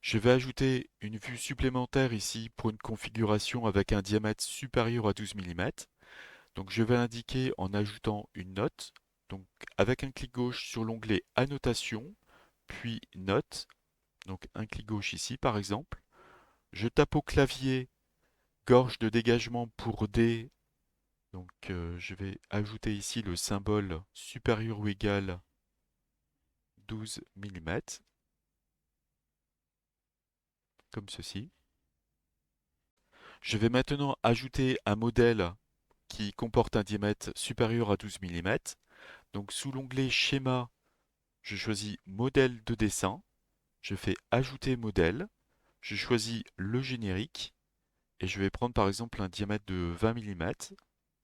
Je vais ajouter une vue supplémentaire ici pour une configuration avec un diamètre supérieur à 12 mm. Donc je vais l'indiquer en ajoutant une note. Donc avec un clic gauche sur l'onglet Annotation, puis Note. Donc un clic gauche ici par exemple. Je tape au clavier gorge de dégagement pour D. Donc je vais ajouter ici le symbole supérieur ou égal 12 mm, comme ceci. Je vais maintenant ajouter un modèle qui comporte un diamètre supérieur à 12 mm. Donc sous l'onglet Schéma, je choisis Modèle de dessin, je fais Ajouter modèle, je choisis le générique et je vais prendre par exemple un diamètre de 20 mm.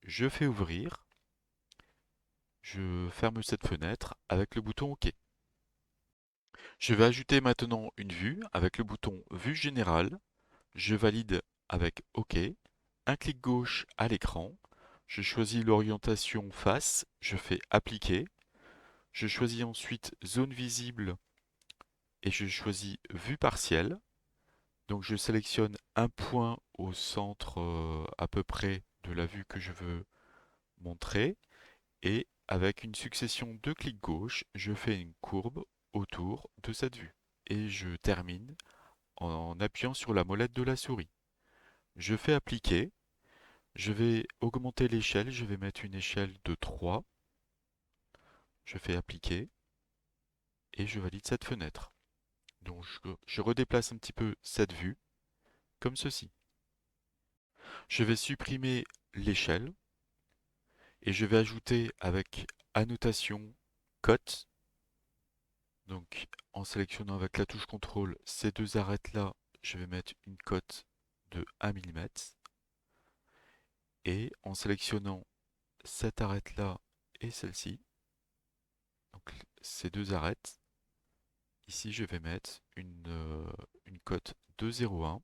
Je fais Ouvrir, je ferme cette fenêtre avec le bouton OK. Je vais ajouter maintenant une vue avec le bouton Vue générale. Je valide avec OK. Un clic gauche à l'écran. Je choisis l'orientation face. Je fais Appliquer. Je choisis ensuite Zone visible et je choisis Vue partielle. Donc je sélectionne un point au centre à peu près de la vue que je veux montrer. Et avec une succession de clics gauche, je fais une courbe autour de cette vue. Et je termine en appuyant sur la molette de la souris. Je fais appliquer, je vais augmenter l'échelle, je vais mettre une échelle de 3, je fais appliquer et je valide cette fenêtre. Donc je redéplace un petit peu cette vue, comme ceci. Je vais supprimer l'échelle et je vais ajouter avec annotation cote. Donc en sélectionnant avec la touche contrôle ces deux arêtes-là, je vais mettre une cote de 1 mm. Et en sélectionnant cette arête-là et celle-ci, donc ces deux arêtes, ici je vais mettre une cote de 0,1,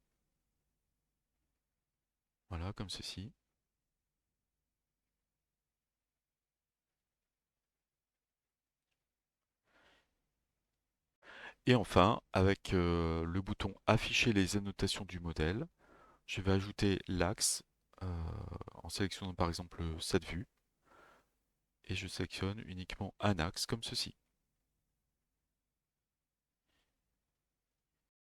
voilà comme ceci. Et enfin, avec le bouton Afficher les annotations du modèle, je vais ajouter l'axe en sélectionnant par exemple cette vue et je sélectionne uniquement un axe comme ceci.